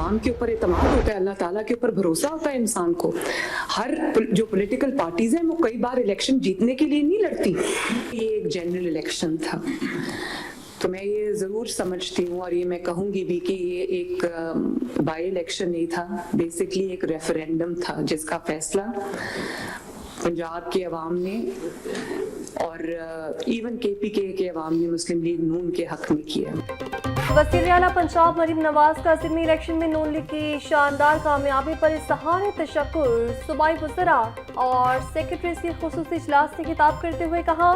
अवाम के ऊपर एतमाद होता है, अल्लाह ताला के ऊपर भरोसा होता है इंसान को। हर जो पॉलिटिकल पार्टीज हैं वो कई बार इलेक्शन जीतने के लिए नहीं लड़ती। ये एक जनरल इलेक्शन था, तो मैं ये ज़रूर समझती हूँ और ये मैं कहूँगी भी कि ये एक बाई इलेक्शन नहीं था, बेसिकली एक रेफरेंडम था जिसका फैसला पंजाब के अवाम ने और इवन KPK के अवाम ने मुस्लिम लीग नून के हक में किया। वज़ीर आला पंजाब मरीम नवाज का ज़िमनी इलेक्शन में नून लीग की शानदार कामयाबी पर इज़हार तशक्कुर सूबाई वज़रा और सेक्रेटरीज की खुसूसी इजलास से खिताब करते हुए कहा,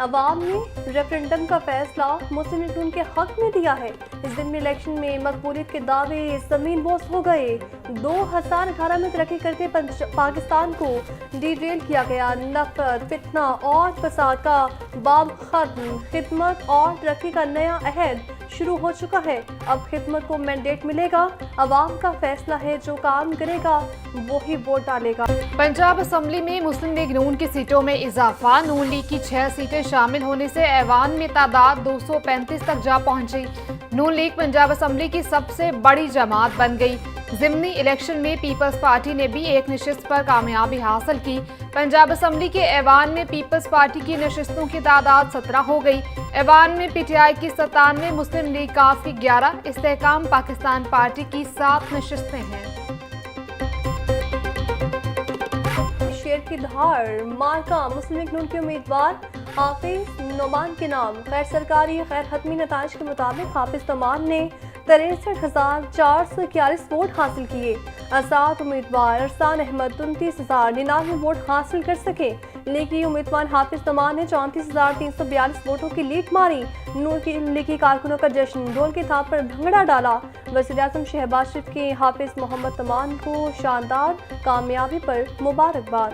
अवाम ने रेफरेंडम का फैसला मुस्लिम लीग नून के हक में दिया है। इस ज़िमनी इलेक्शन में मकबूलियत के दावे ज़मीन बोस हो गए। 2018 में तरक्की करते पाकिस्तान को डिरेल किया गया। नफरत, फितना और फसाद का बाब खत्म, खिदमत और तरक्की का नया अहद शुरू हो चुका है। अब खिदमत को मैंडेट मिलेगा, अवाम का फैसला है, जो काम करेगा वो ही वोट डालेगा। पंजाब असम्बली में मुस्लिम लीग नून की सीटों में इजाफा। नून लीग की 6 सीटें शामिल होने से ऐवान में तादाद 235 तक जा पहुंची। नून लीग पंजाब असम्बली की सबसे बड़ी जमात बन गई। ज़िमनी इलेक्शन में पीपल्स पार्टी ने भी एक नशिस्त पर कामयाबी हासिल की। पंजाब असम्बली के ऐवान में पीपल्स पार्टी की नशिस्तों की तादाद 17 हो गई। ऐवान में PTI की 97, मुस्लिम लीग काफ की 11, इस्तेहकाम पाकिस्तान पार्टी की 7 नशिस्तें हैं। शेर की धार मार्का मुस्लिम लीग नून के उम्मीदवार हाफिज नोमान के नाम। गैर सरकारी गैर हतमी नताइज के मुताबिक हाफिज नोमान ने 63,441 वोट हासिल किए। आजाद उम्मीदवार अरसान अहमद 29,099 वोट हासिल कर सके। लीगी उम्मीदवार हाफिज नोमान ने 34,342 वोटों की लीड मारी। नून की लीगी कारकुनों का जश्न, ढोल की थाप पर भंगड़ा डाला। वज़ीर आज़म शहबाज शरीफ के हाफिज मोहम्मद नोमान को शानदार कामयाबी पर मुबारकबाद।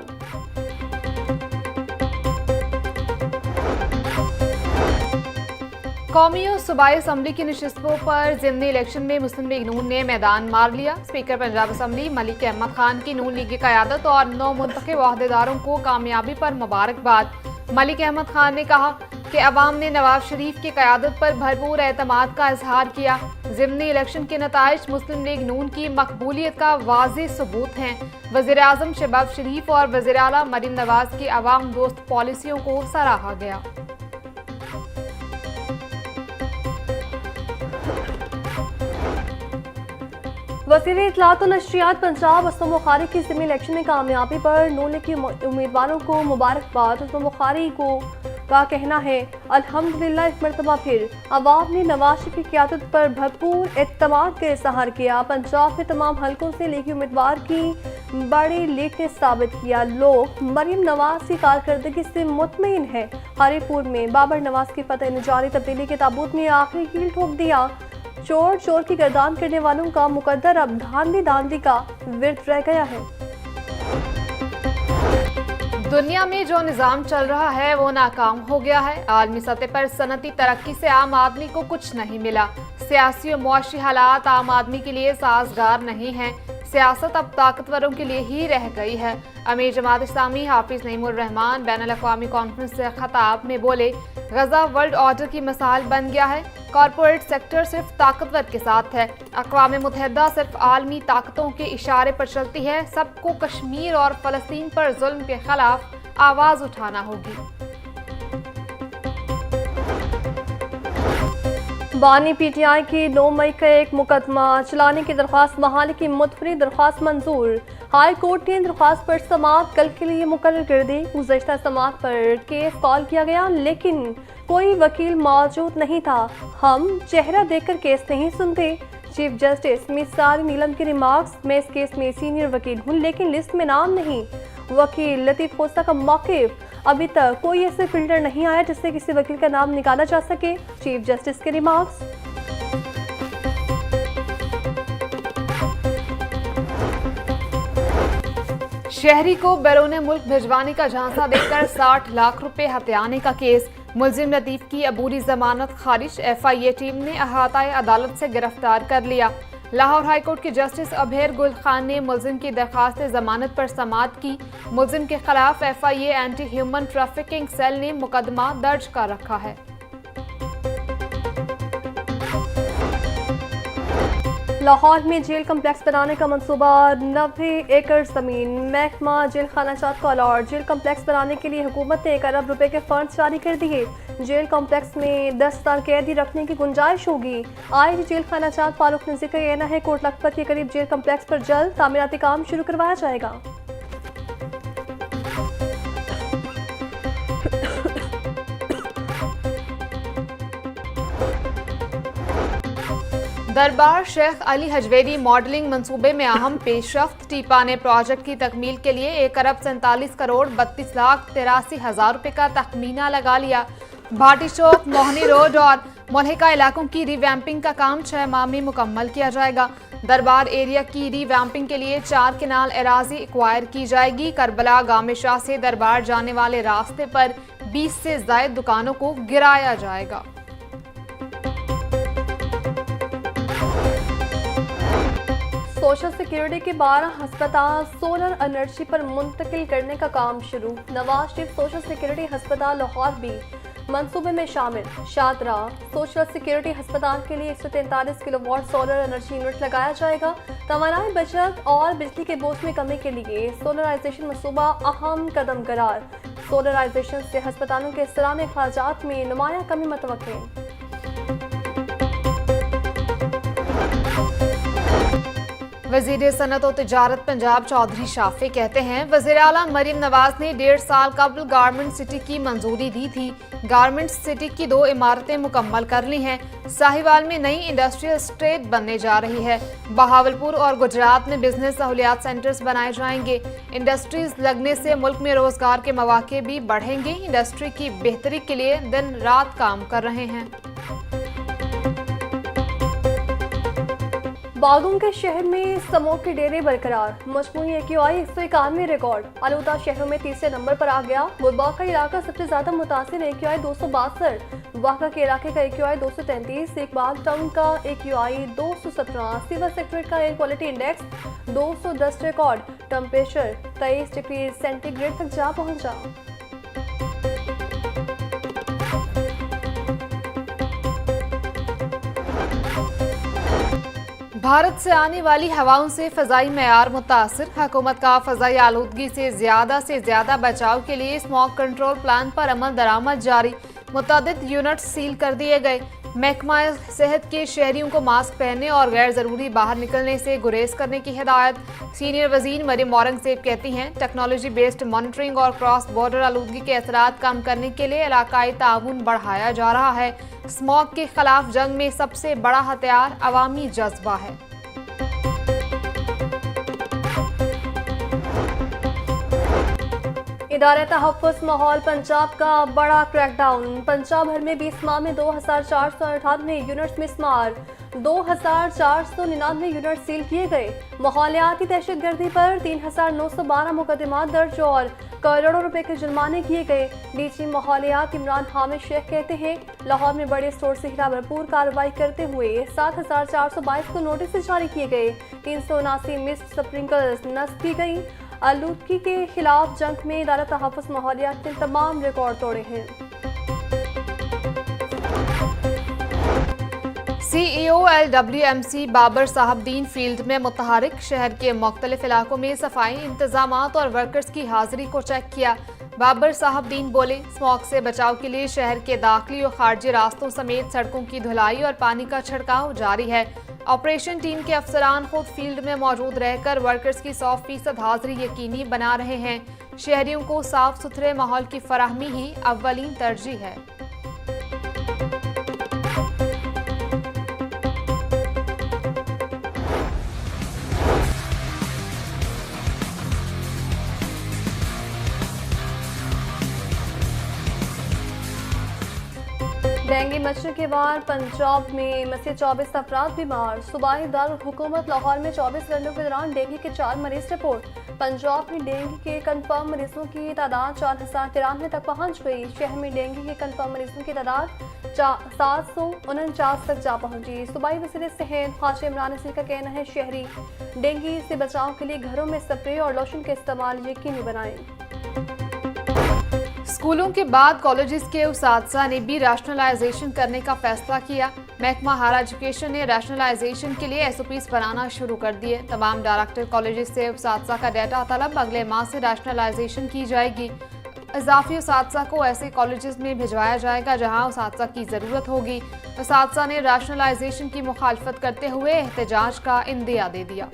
कौमी और सूबाई असम्बली की नशिस्तों पर ज़िमनी इलेक्शन में मुस्लिम लीग नून ने मैदान मार लिया। स्पीकर पंजाब असम्बली मलिक अहमद खान की नून लीग की क़यादत और 9 मुंतखब अहदेदारों को कामयाबी पर मुबारकबाद। मलिक अहमद खान ने कहा कि अवाम ने नवाज शरीफ की क़यादत पर भरपूर एतमाद का इजहार किया। ज़िमनी इलेक्शन के नताइज मुस्लिम लीग नून की मकबूलियत का वाज़ेह सबूत हैं। वज़ीर आज़म शहबाज शरीफ और वज़ीर आला मरीम नवाज की अवाम दोस्त पॉलिसियों को सराहा गया। वज़ीर इत्तलात और नशरियात पंजाब उसमा बुखारी की ज़िमनी इलेक्शन में कामयाबी पर नून लीग के उम्मीदवारों को मुबारकबाद। उसमा बुखारी का कहना है, अल्हम्दुलिल्लाह इस मरतबा फिर अवाम ने नवाज शरीफ की क़यादत पर भरपूर एतमाद का इज़हार किया। पंजाब के तमाम हलकों से लीगी उम्मीदवार की बड़ी लीड ने साबित किया, लोग मरीम नवाज की कारकर्दगी से मुतमईन है। हरीपुर में बाबर नवाज की फतह ने जारी तब्दीली के ताबूत में आखिरी कील ठोक दिया। चोर चोर की गर्दान करने वालों का मुकद्दर अब धांधली दांधली का विर्द रह गया है। दुनिया में जो निज़ाम चल रहा है वो नाकाम हो गया है। आलमी सतह पर सनती तरक्की से आम आदमी को कुछ नहीं मिला। सियासी और मुआशी हालात आम आदमी के लिए साजगार नहीं हैं। सियासत अब ताकतवरों के लिए ही रह गई है। अमीर जमात इस्लामी हाफिज नईमुर रहमान बैनुल-अक़वामी कॉन्फ्रेंस से खिताब में बोले, गजा वर्ल्ड ऑर्डर की मिसाल बन गया है। कॉरपोरेट सेक्टर सिर्फ ताकतवर के साथ है। अक़वाम मुत्तहिदा सिर्फ आलमी ताकतों के इशारे पर चलती है। सबको कश्मीर और फ़लस्तीन पर जुल्म के खिलाफ आवाज़ उठाना होगी। बानी PTI की 9 मई का एक मुकदमा चलाने की दरख्वास्त बहाली की मुतफरी दरख्वास्त मंजूर। हाई कोर्ट ने दरख्वास्त पर समाअत कल के लिए मुकर्रर कर दी। गुज़श्ता समाअत पर केस कॉल किया गया लेकिन कोई वकील मौजूद नहीं था। हम चेहरा देखकर केस नहीं सुनते। चीफ जस्टिस मिसारी नीलम के रिमार्क्स, मैं इस केस में सीनियर वकील हूँ लेकिन लिस्ट में नाम नहीं। वकील लतीफ़ खोस्ता का मौक़िफ़, अभी तक कोई ऐसे फिल्टर नहीं आया जिससे किसी वकील का नाम निकाला जा सके। चीफ जस्टिस के रिमार्क्स। शहरी को बैरून मुल्क भिजवाने का झांसा देकर 60 लाख रुपए हथियाने का केस। मुलजिम लतीफ की अबूरी जमानत खारिज। FIA टीम ने अहाताए अदालत से गिरफ्तार कर लिया। लाहौर हाईकोर्ट के जस्टिस अबहेर गुल खान ने मुलजिम की दरख्वास्त जमानत पर समाअत की। मुलजिम के खिलाफ FIA anti human trafficking cell ने मुकदमा दर्ज कर रखा है। लाहौर में जेल कम्प्लेक्स बनाने का मंसूबा 90 एकड़ ज़मीन। महकमा जेल खाना जात को अलॉट। जेल कम्प्लेक्स बनाने के लिए हुकूमत ने 1 अरब रुपए के फंड जारी कर दिए। जेल कम्प्लेक्स में 10,000 कैदी रखने की गुंजाइश होगी। आईजी जेल खाना जात फारूक नज़ीर का कहना है कोट लखपत के करीब जेल कम्प्लेक्स पर जल्द तामीराती काम शुरू करवाया जाएगा। दरबार शेख अली हजवेरी मॉडलिंग मंसूबे में अहम पेशरफ्त। टीपा ने प्रोजेक्ट की तकमील के लिए 1 अरब 47 करोड़ 32 लाख 83 हजार रुपए का तखमीना लगा लिया। भाटी चौक, मोहनी रोड और मुल्हिका इलाकों की रिवैम्पिंग का काम 6 माह में मुकम्मल किया जाएगा। दरबार एरिया की रिवैम्पिंग के लिए 4 किनाल एराजी एक्वायर की जाएगी। करबला गामे शाह से दरबार जाने वाले रास्ते पर 20 से ज्यादा दुकानों को गिराया जाएगा। सोशल सिक्योरिटी के 12 अस्पताल सोलर एनर्जी पर मुंतकिल करने का काम शुरू। नवाज शरीफ सोशल सिक्योरिटी अस्पताल लाहौर भी मंसूबे में शामिल। शादरा सोशल सिक्योरिटी अस्पताल के लिए 143 किलोवाट सोलर एनर्जी यूनिट लगाया जाएगा। तवानाई बचत और बिजली के बोझ में कमी के लिए सोलराइजेशन मंसूबा अहम कदम करार। सोलराइजेशन से अस्पतालों के इस्तेमाल अखराजात में नुमाया कमी मुतवक्किल। वज़ीर सनत और तिजारत पंजाब चौधरी शाफे कहते हैं वज़ीर आला मरीम नवाज ने 1.5 साल कबल गारमेंट सिटी की मंजूरी दी थी। गारमेंट सिटी की 2 इमारतें मुकम्मल कर ली हैं। साहिवाल में नई इंडस्ट्रियल स्टेट बनने जा रही है। बहावलपुर और गुजरात में बिजनेस सहूलियात सेंटर्स बनाए जाएंगे। इंडस्ट्रीज लगने से मुल्क में रोजगार के मौके भी बढ़ेंगे। इंडस्ट्री की बेहतरी के लिए दिन रात काम कर रहे हैं। बागों के शहर में स्मोक के डेरे बरकरार। मजमूई AQI 191 रिकॉर्ड। आलूदा शहरों में तीसरे नंबर पर आ गया। बुरबा का इलाका सबसे ज्यादा मुतासिर AQI 262। वाका के इलाके का AQI 233। इकबाल टाउन का AQI 217। सिल्वर सेक्रेट का air quality index 210 record. Temperature 23 degree centigrade तक जा पहुंचा। भारत से आने वाली हवाओं से फ़ज़ाई मयार मुतासिर। हुकूमत का फ़ज़ाई आलूदगी से ज़्यादा बचाव के लिए स्मॉग कंट्रोल प्लान पर अमल दरामद जारी। मुतअद्दिद यूनिट्स सील कर दिए गए। महकमा सेहत के शहरियों को मास्क पहनने और गैर ज़रूरी बाहर निकलने से गुरेज करने की हिदायत। सीनियर वज़ीर मरियम औरंगज़ेब कहती हैं टेक्नोलॉजी बेस्ड मॉनिटरिंग और क्रॉस बॉर्डर आलूदगी के असरात कम करने के लिए इलाकाई ताउन बढ़ाया जा रहा है। स्मॉग के खिलाफ जंग में सबसे बड़ा हथियार अवामी जज्बा है। इदारे तहफ़्फ़ुज़ माहौल पंजाब का बड़ा क्रैकडाउन। पंजाब भर में 20 माह में 2498 यूनिट्स मिसमार। 2499 यूनिट सील किए गए। माहौलियाती दहशतगर्दी पर 3912 मुकदमात दर्ज और करोड़ों रुपए के जुर्माने किए गए। डीजी माहौलियात इमरान हामिद शेख कहते हैं लाहौर में बड़े स्टोर से हिरा भरपूर कार्रवाई करते हुए 7422 को नोटिस जारी किए गए। 379 मिस्ट स्प्रिंकल्स नस्ब की गई। आलूदगी के खिलाफ जंग में इदारा तहफ़्फ़ुज़ माहौलियात ने तमाम रिकॉर्ड तोड़े हैं। CEO LWMC Babar Sahabdin field में मुतहरिक। शहर के मुख्तलिफ इलाकों में सफाई इंतजामात और वर्कर्स की हाजिरी को चेक किया। बाबर साहबदीन बोले स्मॉग से बचाव के लिए शहर के दाखिली और खारजी रास्तों समेत सड़कों की धुलाई और पानी का छिड़काव जारी है। ऑपरेशन टीम के अफसरान खुद फील्ड में मौजूद रहकर वर्कर्स की 100% हाजिरी यकीनी बना रहे हैं। शहरियों को साफ सुथरे माहौल की फराहमी ही अव्वलीन तरजीह है। डेंगू मचने के बाद पंजाब में मजीद 24 अफराद बीमार। सूबाई दारुल हुकूमत लाहौर में 24 घंटों के दौरान डेंगू के 4 मरीज रिपोर्ट। पंजाब में डेंगू के कन्फर्म मरीजों की तादाद 4093 तक पहुंच गई। शहर में डेंगू के कन्फर्म मरीजों की तादाद 749 तक जा पहुंची। सूबाई वज़ीर सेहत ख्वाजा इमरान नज़ीर का कहना है शहरी डेंगू से बचाव के लिए घरों में स्प्रे और लोशन का इस्तेमाल यकीनी बनाएं। स्कूलों के बाद कॉलेजेस के उस्तादज़ा ने भी रैशनलाइजेशन करने का फैसला किया। महकमा हायर एजुकेशन ने रैशनलाइजेशन के लिए SOPs बनाना शुरू कर दिए। तमाम डायरेक्टर कॉलेजेस से उस्तादजा का डाटा तलब अगले माह से रैशनलाइजेशन की जाएगी। इजाफी उस्तादजा को ऐसे कॉलेजेस में भिजवाया जाएगा जहां उस्तादजा की ज़रूरत होगी। उस्तादजा ने रैशनलाइजेशन की मुखालफत करते हुए एहतजाज का इंदिया दे दिया।